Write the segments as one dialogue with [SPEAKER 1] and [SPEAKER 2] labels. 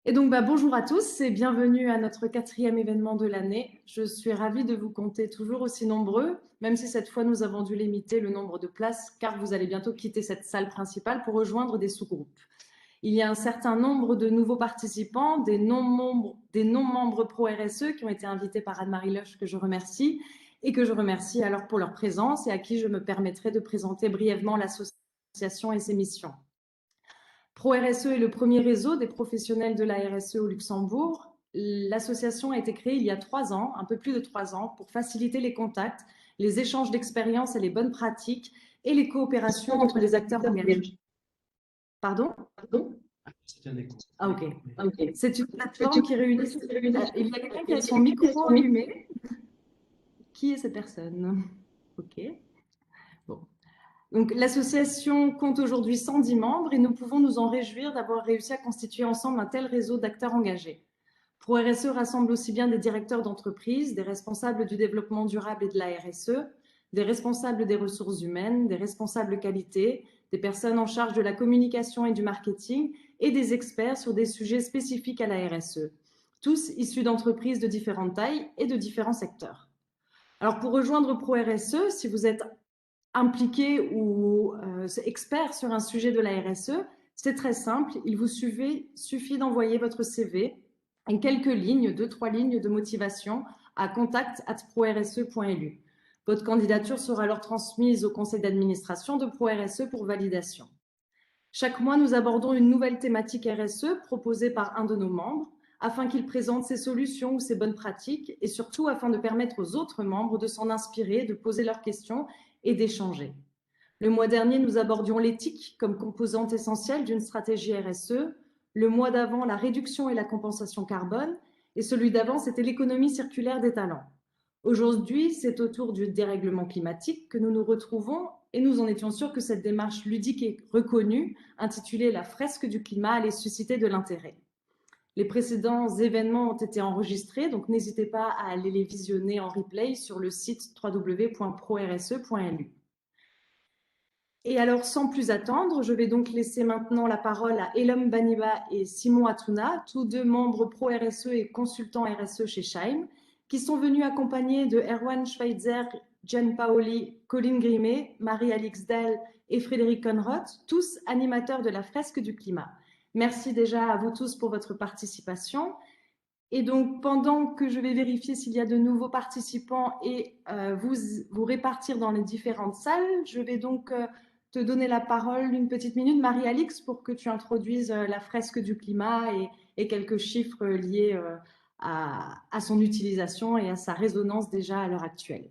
[SPEAKER 1] Et donc, bonjour à tous et bienvenue à notre 4e événement de l'année. Je suis ravie de vous compter toujours aussi nombreux, même si cette fois nous avons dû limiter le nombre de places car vous allez bientôt quitter cette salle principale pour rejoindre des sous-groupes. Il y a un certain nombre de nouveaux participants, des non-membres pro RSE qui ont été invités par Anne-Marie Loche que je remercie et que je remercie alors pour leur présence et à qui je me permettrai de présenter brièvement l'association et ses missions. ProRSE est le premier réseau des professionnels de la RSE au Luxembourg. L'association a été créée il y a 3 ans, un peu plus de 3 ans, pour faciliter les contacts, les échanges d'expériences et les bonnes pratiques et les coopérations entre les acteurs engagés. Pardon?
[SPEAKER 2] C'est un écho.
[SPEAKER 1] Ah, ok.
[SPEAKER 2] Ok.
[SPEAKER 1] C'est une plateforme qui réunit. Il y a quelqu'un qui a son micro allumé. Qui est cette personne? Ok. Bon. Donc, l'association compte aujourd'hui 110 membres et nous pouvons nous en réjouir d'avoir réussi à constituer ensemble un tel réseau d'acteurs engagés. ProRSE rassemble aussi bien des directeurs d'entreprise, des responsables du développement durable et de la RSE, des responsables des ressources humaines, des responsables qualité, des personnes en charge de la communication et du marketing et des experts sur des sujets spécifiques à la RSE, tous issus d'entreprises de différentes tailles et de différents secteurs. Alors pour rejoindre ProRSE, si vous êtes impliqué ou expert sur un sujet de la RSE, c'est très simple, il vous suffit d'envoyer votre CV et quelques lignes, 2-3 lignes de motivation à contact@prorse.lu. Votre candidature sera alors transmise au conseil d'administration de ProRSE pour validation. Chaque mois, nous abordons une nouvelle thématique RSE proposée par un de nos membres afin qu'il présente ses solutions ou ses bonnes pratiques et surtout afin de permettre aux autres membres de s'en inspirer, de poser leurs questions et d'échanger. Le mois dernier, nous abordions l'éthique comme composante essentielle d'une stratégie RSE. Le mois d'avant, la réduction et la compensation carbone. Et celui d'avant, c'était l'économie circulaire des talents. Aujourd'hui, c'est autour du dérèglement climatique que nous nous retrouvons et nous en étions sûrs que cette démarche ludique et reconnue, intitulée La fresque du climat, allait susciter de l'intérêt. Les précédents événements ont été enregistrés, donc n'hésitez pas à aller les visionner en replay sur le site www.prorse.lu. Et alors, sans plus attendre, je vais donc laisser maintenant la parole à Elom Baniba et Simon Atuna, tous deux membres pro-RSE et consultants RSE chez Scheim, qui sont venus accompagnés de Erwan Schweitzer, Jen Paoli, Colin Grimet, Marie-Alix Dell et Frédéric Conroth, tous animateurs de la fresque du climat. Merci déjà à vous tous pour votre participation. Et donc, pendant que je vais vérifier s'il y a de nouveaux participants et vous répartir dans les différentes salles, je vais donc te donner la parole une petite minute, Marie-Alix, pour que tu introduises la fresque du climat et quelques chiffres liés à son utilisation et à sa résonance déjà à l'heure actuelle.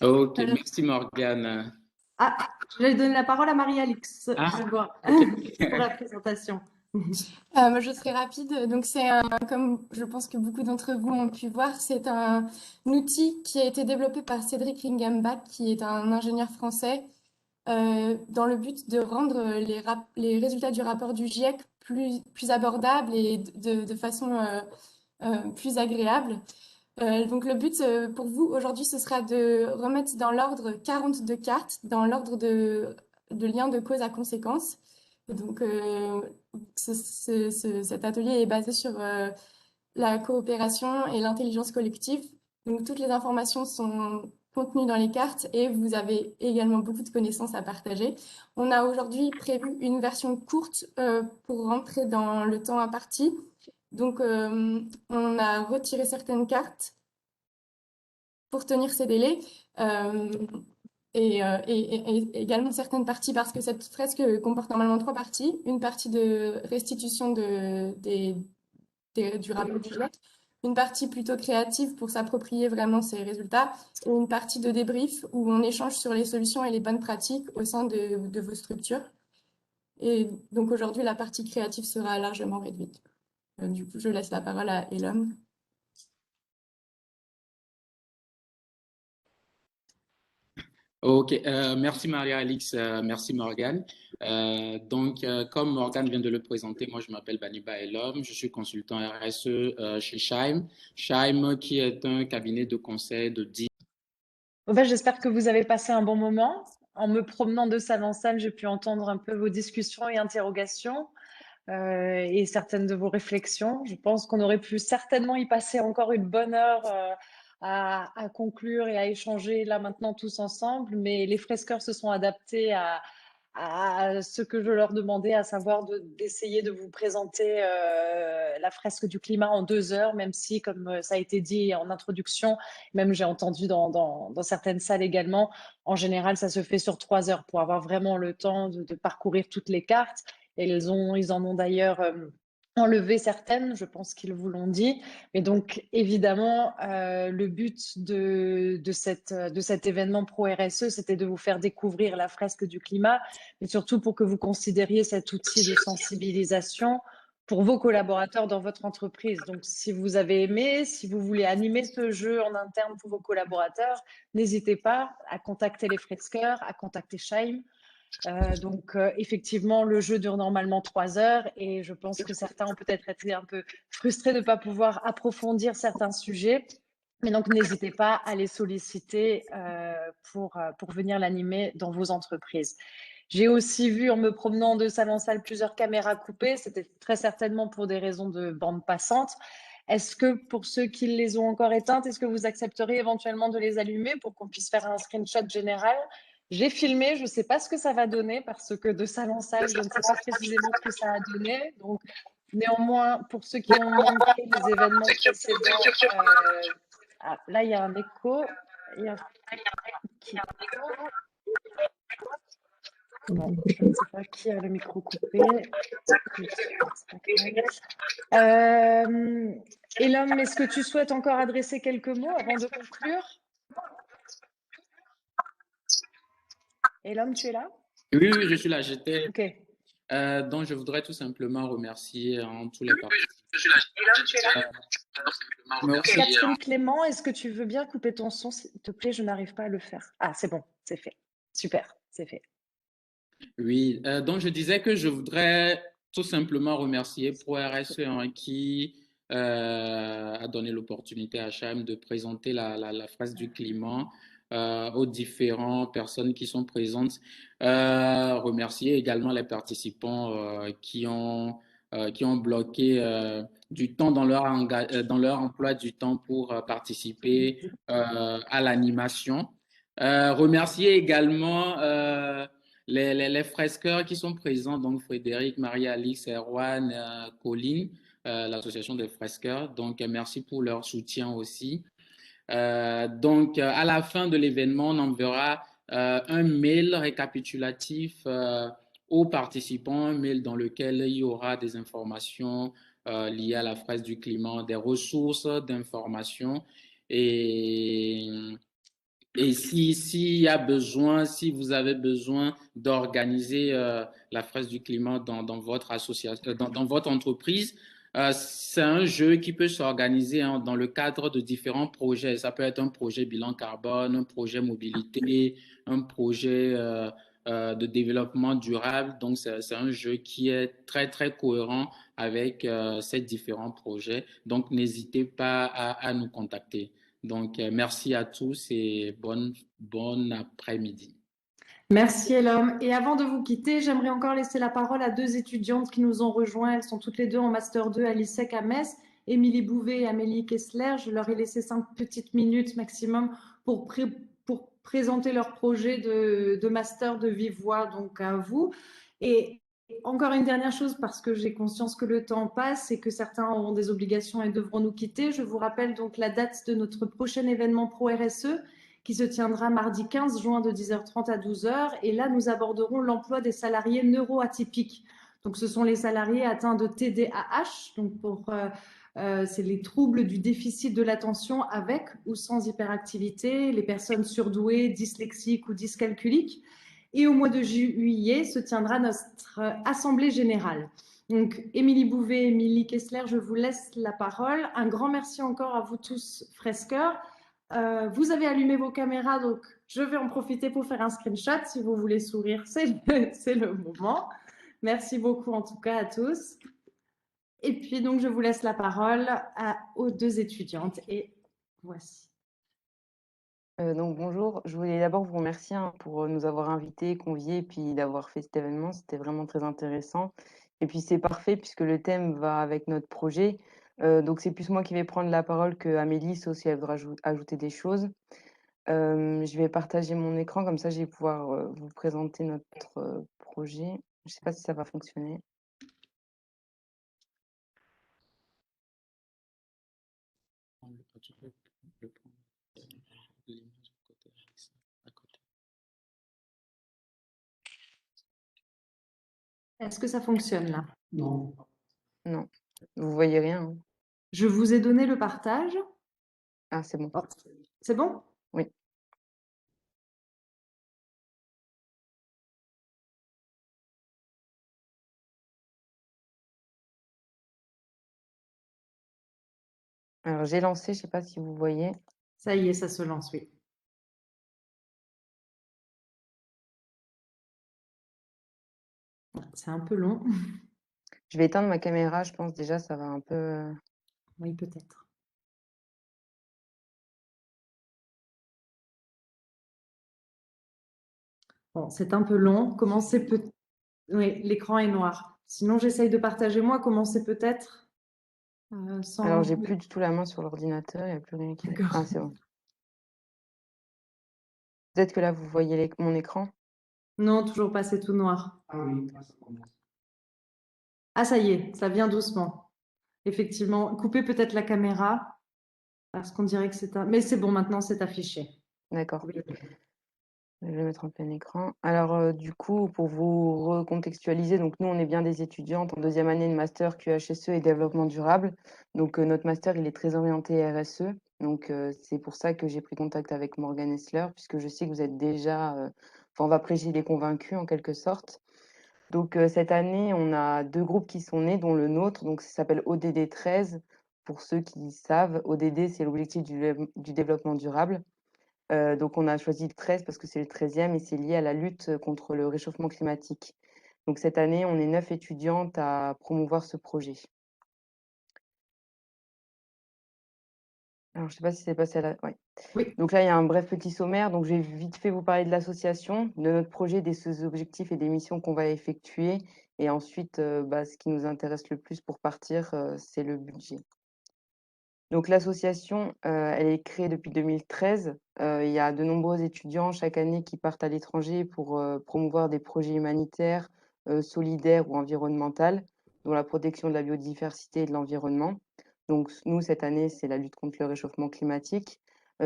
[SPEAKER 3] Ok, merci Morgane.
[SPEAKER 1] Ah, je vais donner la parole à Marie-Alix,
[SPEAKER 3] Ah,
[SPEAKER 1] d'abord,
[SPEAKER 3] ok.
[SPEAKER 1] pour la présentation.
[SPEAKER 4] Moi, je serai rapide. Donc, comme je pense que beaucoup d'entre vous ont pu voir, c'est un outil qui a été développé par Cédric Ringambach, qui est un ingénieur français, dans le but de rendre les résultats du rapport du GIEC plus abordables et de façon plus agréable. Donc, le but pour vous aujourd'hui, ce sera de remettre dans l'ordre 42 cartes, dans l'ordre de lien de cause à conséquence. Donc, cet atelier est basé sur la coopération et l'intelligence collective. Donc, toutes les informations sont contenues dans les cartes et vous avez également beaucoup de connaissances à partager. On a aujourd'hui prévu une version courte pour rentrer dans le temps imparti. Donc, on a retiré certaines cartes pour tenir ces délais. Et également certaines parties, parce que cette fresque comporte normalement 3 parties. Une partie de restitution du rapport du GIEC, une partie plutôt créative pour s'approprier vraiment ces résultats, et une partie de débrief où on échange sur les solutions et les bonnes pratiques au sein de vos structures. Et donc aujourd'hui, la partie créative sera largement réduite. Du coup, je laisse la parole à Elom.
[SPEAKER 3] Ok, merci Maria-Alix, merci Morgane. Comme Morgane vient de le présenter, moi je m'appelle Baniba Elom, je suis consultant RSE chez Scheim. Scheim qui est un cabinet de conseil de 10.
[SPEAKER 5] J'espère que vous avez passé un bon moment. En me promenant de salle en salle, j'ai pu entendre un peu vos discussions et interrogations. et certaines de vos réflexions. Je pense qu'on aurait pu certainement y passer encore une bonne heure à conclure et à échanger là maintenant tous ensemble, mais les fresqueurs se sont adaptés à ce que je leur demandais, à savoir d'essayer de vous présenter la fresque du climat en 2 heures, même si, comme ça a été dit en introduction, même j'ai entendu dans certaines salles également, en général, ça se fait sur 3 heures pour avoir vraiment le temps de parcourir toutes les cartes. Et ils en ont d'ailleurs enlevé certaines, je pense qu'ils vous l'ont dit. Mais donc, évidemment, le but de cet événement Pro RSE, c'était de vous faire découvrir la fresque du climat, mais surtout pour que vous considériez cet outil de sensibilisation pour vos collaborateurs dans votre entreprise. Donc, si vous avez aimé, si vous voulez animer ce jeu en interne pour vos collaborateurs, n'hésitez pas à contacter les fresqueurs, à contacter Scheim. Effectivement, le jeu dure normalement 3 heures et je pense que certains ont peut-être été un peu frustrés de ne pas pouvoir approfondir certains sujets. Mais donc, n'hésitez pas à les solliciter pour venir l'animer dans vos entreprises. J'ai aussi vu en me promenant de salle en salle plusieurs caméras coupées. C'était très certainement pour des raisons de bande passante. Est-ce que pour ceux qui les ont encore éteintes, est-ce que vous accepteriez éventuellement de les allumer pour qu'on puisse faire un screenshot général? J'ai filmé, je ne sais pas ce que ça va donner parce que de salle en salle, je ne sais pas précisément ce que ça a donné. Donc, néanmoins, pour ceux qui ont manqué les événements précédents, là, il y a un écho. Il y a... Bon, je ne sais pas qui a le micro coupé. Elom, est-ce que tu souhaites encore adresser quelques mots avant de conclure? Elom, tu es là?
[SPEAKER 3] Oui, oui, je suis là. J'étais.
[SPEAKER 5] Ok.
[SPEAKER 3] Donc, je voudrais tout simplement remercier tous les participants.
[SPEAKER 5] Catherine Clément, est-ce que tu veux bien couper ton son, s'il te plaît? Je n'arrive pas à le faire. Ah, c'est bon, c'est fait. Super, c'est fait.
[SPEAKER 3] Oui, donc je disais que je voudrais tout simplement remercier ProRSE qui a donné l'opportunité à Chaim de présenter la phase du climat aux différentes personnes qui sont présentes. Remercier également les participants qui ont bloqué du temps dans dans leur emploi du temps pour participer à l'animation. Remercier également les fresqueurs qui sont présents, donc Frédéric, Marie-Alix, Erwan, Colline, l'association des fresqueurs. Donc, merci pour leur soutien aussi. À la fin de l'événement, on enverra un mail récapitulatif aux participants, un mail dans lequel il y aura des informations liées à la fresque du climat, des ressources d'informations et s'il y a besoin, si vous avez besoin d'organiser la fresque du climat dans votre association, dans votre entreprise, c'est un jeu qui peut s'organiser dans le cadre de différents projets. Ça peut être un projet bilan carbone, un projet mobilité, un projet de développement durable. Donc, c'est un jeu qui est très, très cohérent avec ces différents projets. Donc, n'hésitez pas à nous contacter. Donc, merci à tous et bon après-midi.
[SPEAKER 1] Merci Elom. Et avant de vous quitter, j'aimerais encore laisser la parole à deux étudiantes qui nous ont rejoints. Elles sont toutes les deux en Master 2 à l'ISEC à Metz, Émilie Bouvet et Amélie Kessler. Je leur ai laissé 5 petites minutes maximum pour présenter leur projet de Master de vive voix, donc à vous. Et encore une dernière chose, parce que j'ai conscience que le temps passe et que certains auront des obligations et devront nous quitter. Je vous rappelle donc la date de notre prochain événement Pro RSE qui se tiendra mardi 15 juin de 10h30 à 12h. Et là, nous aborderons l'emploi des salariés neuroatypiques. Donc, ce sont les salariés atteints de TDAH, donc c'est les troubles du déficit de l'attention avec ou sans hyperactivité, les personnes surdouées, dyslexiques ou dyscalculiques. Et au mois de juillet se tiendra notre assemblée générale. Donc, Émilie Bouvet, Émilie Kessler, je vous laisse la parole. Un grand merci encore à vous tous, fresqueurs. Vous avez allumé vos caméras, donc je vais en profiter pour faire un screenshot. Si vous voulez sourire, c'est le moment. Merci beaucoup en tout cas à tous. Et puis donc je vous laisse la parole aux deux étudiantes et voici.
[SPEAKER 6] Donc bonjour, je voulais d'abord vous remercier pour nous avoir invités, conviés, et puis d'avoir fait cet événement. C'était vraiment très intéressant. Et puis c'est parfait puisque le thème va avec notre projet. Donc c'est plus moi qui vais prendre la parole que Amélie, sauf si elle voudra ajouter des choses. Je vais partager mon écran, comme ça je vais pouvoir vous présenter notre projet. Je ne sais pas si ça va fonctionner.
[SPEAKER 1] Est-ce que ça fonctionne là?
[SPEAKER 2] Non.
[SPEAKER 6] Non, vous voyez rien, hein?
[SPEAKER 1] Je vous ai donné le partage.
[SPEAKER 6] Ah, c'est bon.
[SPEAKER 1] Oh, c'est bon?
[SPEAKER 6] Oui. Alors j'ai lancé, je ne sais pas si vous voyez.
[SPEAKER 1] Ça y est, ça se lance, oui. C'est un peu long.
[SPEAKER 6] Je vais éteindre ma caméra, je pense déjà ça va un peu.
[SPEAKER 1] Oui, peut-être. Bon, c'est un peu long. Commencez peut. Oui, l'écran est noir. Sinon, j'essaye de partager moi. Commencez peut-être
[SPEAKER 6] Alors
[SPEAKER 1] sans.
[SPEAKER 6] j'ai plus du tout la main sur l'ordinateur, il n'y a plus rien qui.
[SPEAKER 1] D'accord.
[SPEAKER 6] Ah, c'est bon. Peut-être que là vous voyez mon écran.
[SPEAKER 1] Non, toujours pas, c'est tout noir.
[SPEAKER 2] Ah oui, là, ça commence.
[SPEAKER 1] Ah, ça y est, ça vient doucement. Effectivement, coupez peut-être la caméra parce qu'on dirait que c'est un. Mais c'est bon, maintenant c'est affiché.
[SPEAKER 6] D'accord.
[SPEAKER 1] Oui.
[SPEAKER 6] Je vais le mettre en plein écran. Alors, du coup, pour vous recontextualiser, donc nous, on est bien des étudiantes en deuxième année de master QHSE et développement durable. Donc, notre master, il est très orienté RSE. Donc, c'est pour ça que j'ai pris contact avec Morgane Essler, puisque je sais que vous êtes déjà, enfin, on va prêcher des convaincus en quelque sorte. Donc, cette année, on a deux groupes qui sont nés, dont le nôtre. Donc, ça s'appelle ODD 13. Pour ceux qui savent, ODD, c'est l'objectif du développement durable. Donc on a choisi le 13 parce que c'est le 13e et c'est lié à la lutte contre le réchauffement climatique. Donc cette année, on est 9 étudiantes à promouvoir ce projet. Alors je ne sais pas si c'est passé à la ouais.
[SPEAKER 1] Oui.
[SPEAKER 6] Donc là, il y a un bref petit sommaire. Donc je vais vite fait vous parler de l'association, de notre projet, des ses objectifs et des missions qu'on va effectuer et ensuite, ce qui nous intéresse le plus pour partir, c'est le budget. Donc l'association, elle est créée depuis 2013. Il y a de nombreux étudiants chaque année qui partent à l'étranger pour, promouvoir des projets humanitaires, solidaires ou environnementaux, dont la protection de la biodiversité et de l'environnement. Donc nous, cette année, c'est la lutte contre le réchauffement climatique.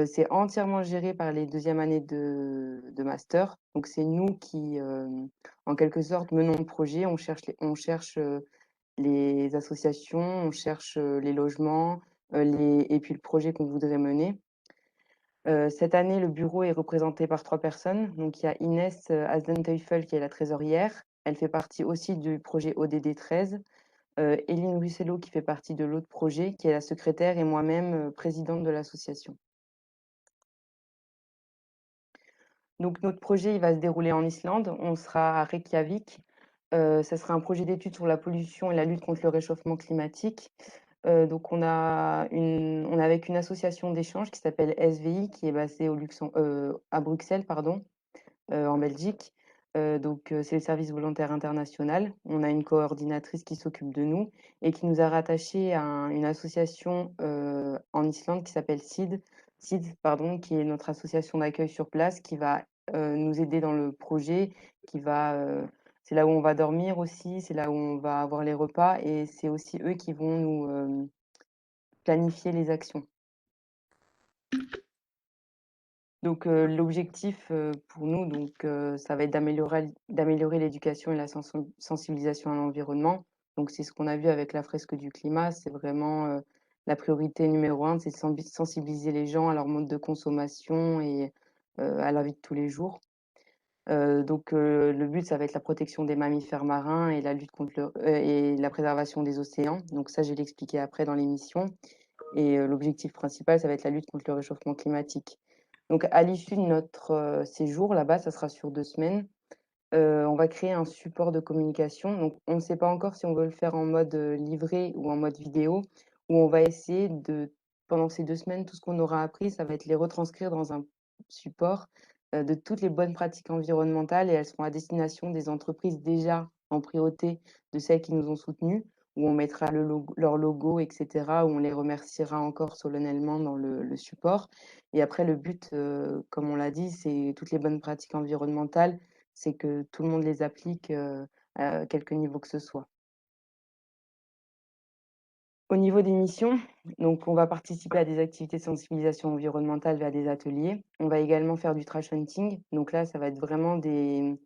[SPEAKER 6] C'est entièrement géré par les deuxièmes années de master. Donc c'est nous qui, en quelque sorte, menons le projet. On cherche les associations, on cherche, les logements, et puis le projet qu'on voudrait mener. Cette année, le bureau est représenté par 3 personnes. Donc il y a Inès, Asdenteufel qui est la trésorière. Elle fait partie aussi du projet ODD 13. Éline Russello qui fait partie de l'autre projet, qui est la secrétaire et moi-même, présidente de l'association. Donc notre projet, il va se dérouler en Islande. On sera à Reykjavik. Ça sera un projet d'étude sur la pollution et la lutte contre le réchauffement climatique. Donc on est avec une association d'échange qui s'appelle SVI, qui est basée à Bruxelles, pardon, en Belgique. C'est le service volontaire international. On a une coordinatrice qui s'occupe de nous et qui nous a rattachés à une association, en Islande qui s'appelle CID, pardon, qui est notre association d'accueil sur place, qui va, nous aider dans le projet, c'est là où on va dormir aussi, c'est là où on va avoir les repas et c'est aussi eux qui vont nous, planifier les actions. Donc, l'objectif, pour nous, ça va être d'améliorer l'éducation et la sensibilisation à l'environnement. Donc c'est ce qu'on a vu avec la fresque du climat, c'est vraiment, la priorité numéro 1, c'est de sensibiliser les gens à leur mode de consommation et à la vie de tous les jours. Le but, ça va être la protection des mammifères marins et la lutte contre et la préservation des océans. Donc ça, je vais l'expliquer après dans l'émission et l'objectif principal, ça va être la lutte contre le réchauffement climatique. Donc à l'issue de notre, séjour là-bas, ça sera sur 2 semaines, on va créer un support de communication. Donc on ne sait pas encore si on veut le faire en mode, livret ou en mode vidéo, où on va essayer pendant ces 2 semaines, tout ce qu'on aura appris, ça va être les retranscrire dans un support, de toutes les bonnes pratiques environnementales et elles seront à destination des entreprises déjà en priorité de celles qui nous ont soutenus, où on mettra leur logo, etc., où on les remerciera encore solennellement dans le support. Et après, le but, comme on l'a dit, c'est toutes les bonnes pratiques environnementales, c'est que tout le monde les applique à quelque niveau que ce soit. Au niveau des missions, donc on va participer à des activités de sensibilisation environnementale via des ateliers. On va également faire du trash hunting. Donc là, ça va être vraiment des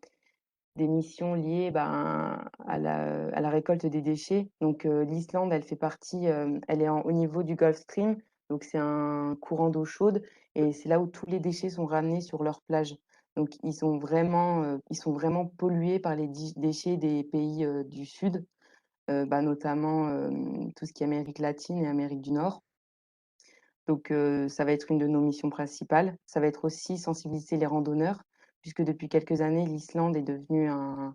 [SPEAKER 6] missions liées à la récolte des déchets. Donc l'Islande, elle fait partie, elle est au niveau du Gulf Stream. Donc c'est un courant d'eau chaude et c'est là où tous les déchets sont ramenés sur leur plage. Donc ils sont vraiment pollués par les déchets des pays du Sud, notamment tout ce qui est Amérique latine et Amérique du Nord. Donc ça va être une de nos missions principales. Ça va être aussi sensibiliser les randonneurs, puisque depuis quelques années, l'Islande est devenue un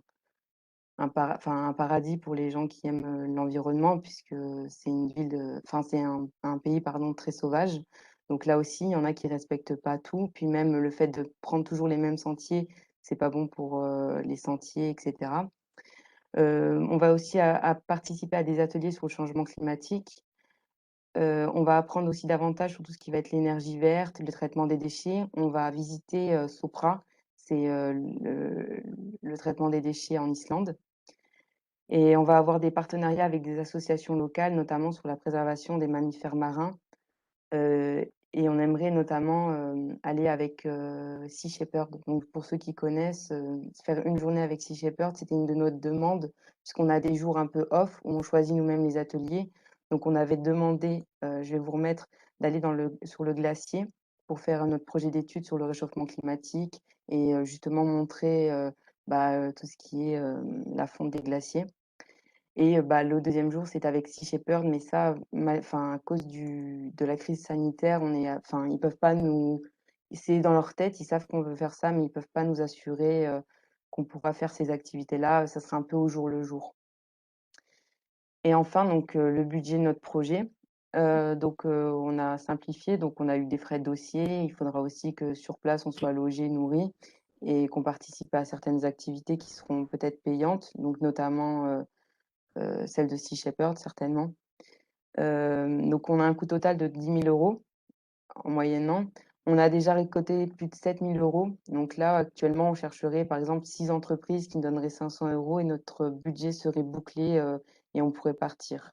[SPEAKER 6] paradis pour les gens qui aiment l'environnement, puisque c'est une c'est un pays pardon, très sauvage. Donc là aussi, il y en a qui respectent pas tout. Puis même le fait de prendre toujours les mêmes sentiers, c'est pas bon pour les sentiers, etc. On va aussi participer à des ateliers sur le changement climatique. On va apprendre aussi davantage sur tout ce qui va être l'énergie verte, le traitement des déchets. On va visiter Sopra, c'est le traitement des déchets en Islande. Et on va avoir des partenariats avec des associations locales, notamment sur la préservation des mammifères marins. Et on aimerait notamment aller avec Sea Shepherd. Donc, pour ceux qui connaissent, faire une journée avec Sea Shepherd, c'était une de nos demandes, puisqu'on a des jours un peu off où on choisit nous-mêmes les ateliers. Donc, on avait demandé, je vais vous remettre, d'aller sur le glacier pour faire notre projet d'étude sur le réchauffement climatique et justement montrer tout ce qui est la fonte des glaciers. Et le deuxième jour, c'est avec Sea Shepherd, mais ça, à cause de la crise sanitaire, ils peuvent pas nous c'est dans leur tête, ils savent qu'on veut faire ça, mais ils peuvent pas nous assurer, qu'on pourra faire ces activités-là. Ça sera un peu au jour le jour. Et enfin, donc le budget de notre projet. On a simplifié, donc on a eu des frais de dossier. Il faudra aussi que sur place, on soit logé, nourri et qu'on participe à certaines activités qui seront peut-être payantes, donc notamment celle de Sea Shepherd certainement. Donc on a un coût total de 10 000 € en moyennant. On a déjà récolté plus de 7 000 €. Donc là, actuellement, on chercherait par exemple 6 entreprises qui nous donneraient 500 € et notre budget serait bouclé et on pourrait partir.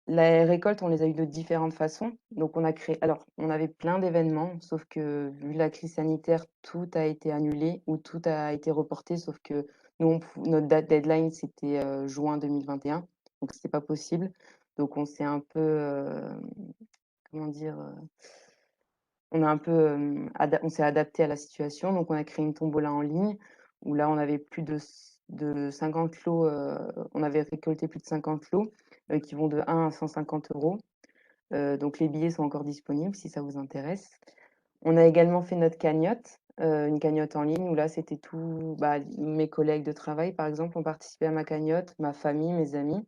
[SPEAKER 6] Les récoltes, on les a eues de différentes façons. Donc alors on avait plein d'événements, sauf que vu la crise sanitaire, tout a été annulé ou tout a été reporté, sauf que nous, notre date deadline, c'était juin 2021, donc c'était pas possible. Donc on s'est un peu, comment dire, on s'est adapté à la situation. Donc on a créé une tombola en ligne où là, on avait plus de 50 lots, on avait récolté plus de 50 lots qui vont de 1 à 150 €. Donc les billets sont encore disponibles si ça vous intéresse. On a également fait notre cagnotte, une cagnotte en ligne où là, c'était mes collègues de travail, par exemple, ont participé à ma cagnotte, ma famille, mes amis.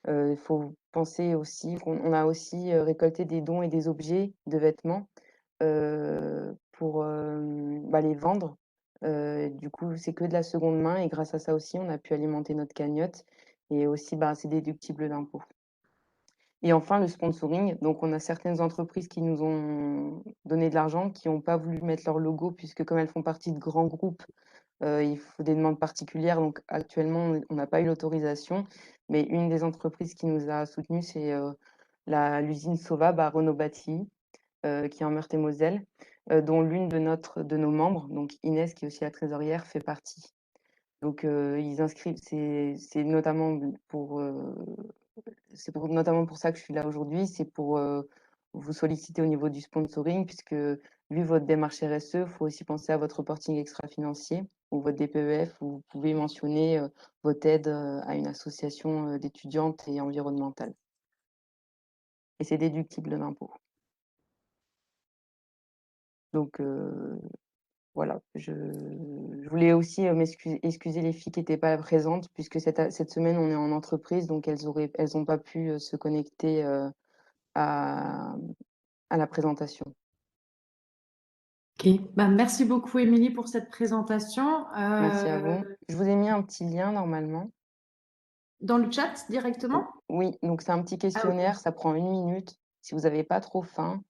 [SPEAKER 6] Il faut penser aussi qu'on a aussi récolté des dons et des objets de vêtements pour les vendre. Du coup, c'est que de la seconde main et grâce à ça aussi, on a pu alimenter notre cagnotte et aussi, c'est déductible d'impôts. Et enfin, le sponsoring. Donc, on a certaines entreprises qui nous ont donné de l'argent, qui n'ont pas voulu mettre leur logo, puisque comme elles font partie de grands groupes, il faut des demandes particulières. Donc, actuellement, on n'a pas eu l'autorisation. Mais une des entreprises qui nous a soutenus, c'est l'usine Sovab à Renaud-Batilly, qui est en Meurthe-et-Moselle, dont l'une de nos membres, donc Inès, qui est aussi la trésorière, fait partie. Donc, ils inscrivent, notamment pour ça que je suis là aujourd'hui, c'est pour vous solliciter au niveau du sponsoring, puisque vu votre démarche RSE, il faut aussi penser à votre reporting extra-financier ou votre DPEF, où vous pouvez mentionner votre aide à une association d'étudiantes et environnementale. Et c'est déductible d'impôt. Donc voilà, je voulais aussi excuser les filles qui n'étaient pas présentes, puisque cette semaine, on est en entreprise, donc elles n'ont pas pu se connecter à la présentation.
[SPEAKER 1] Ok, ben, merci beaucoup Émilie pour cette présentation.
[SPEAKER 6] Merci à vous. Je vous ai mis un petit lien normalement.
[SPEAKER 1] Dans le chat directement?
[SPEAKER 6] Oui, donc c'est un petit
[SPEAKER 1] Ah, ok.
[SPEAKER 6] questionnaire, ça prend 1 minute. Si vous n'avez pas trop faim,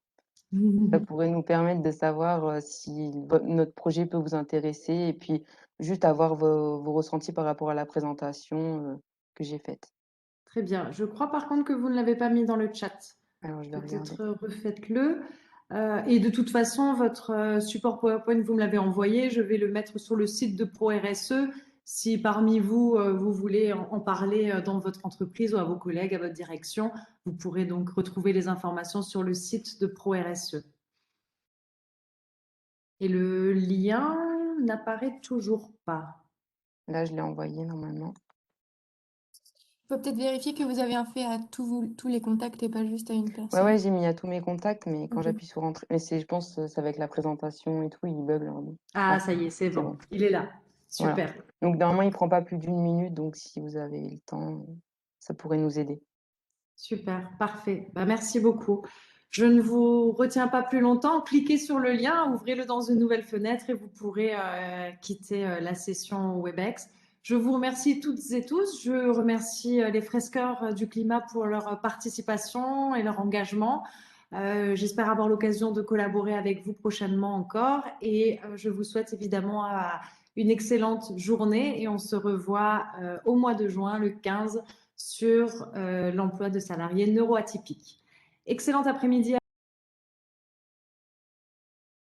[SPEAKER 6] ça pourrait nous permettre de savoir si notre projet peut vous intéresser et puis juste avoir vos ressentis par rapport à la présentation que j'ai faite.
[SPEAKER 1] Très bien. Je crois par contre que vous ne l'avez pas mis dans le chat.
[SPEAKER 6] Alors, je vais regarder.
[SPEAKER 1] Peut-être refaites-le. Et de toute façon, votre support PowerPoint, vous me l'avez envoyé. Je vais le mettre sur le site de ProRSE. Si parmi vous, vous voulez en parler dans votre entreprise ou à vos collègues, à votre direction, vous pourrez donc retrouver les informations sur le site de ProRSE. Et le lien n'apparaît toujours pas.
[SPEAKER 6] Là, je l'ai envoyé normalement.
[SPEAKER 4] Il faut peut-être vérifier que vous avez un fait à tous les contacts et pas juste à une personne.
[SPEAKER 6] Ouais, j'ai mis à tous mes contacts, mais quand
[SPEAKER 4] Ok.
[SPEAKER 6] j'appuie sur Entrée, mais je pense c'est avec la présentation et tout, il bug l'ordi.
[SPEAKER 1] Ah, ça y est, c'est bon. Il est là.
[SPEAKER 6] Voilà.
[SPEAKER 1] Super.
[SPEAKER 6] Donc, normalement, il prend pas plus d'1 minute, donc si vous avez le temps, ça pourrait nous aider.
[SPEAKER 1] Super, parfait. Bah, merci beaucoup. Je ne vous retiens pas plus longtemps. Cliquez sur le lien, ouvrez-le dans une nouvelle fenêtre et vous pourrez quitter la session WebEx. Je vous remercie toutes et tous. Je remercie les fresqueurs du climat pour leur participation et leur engagement. J'espère avoir l'occasion de collaborer avec vous prochainement encore et je vous souhaite évidemment une excellente journée et on se revoit au mois de juin, le 15, sur l'emploi de salariés neuroatypiques. Excellent après-midi.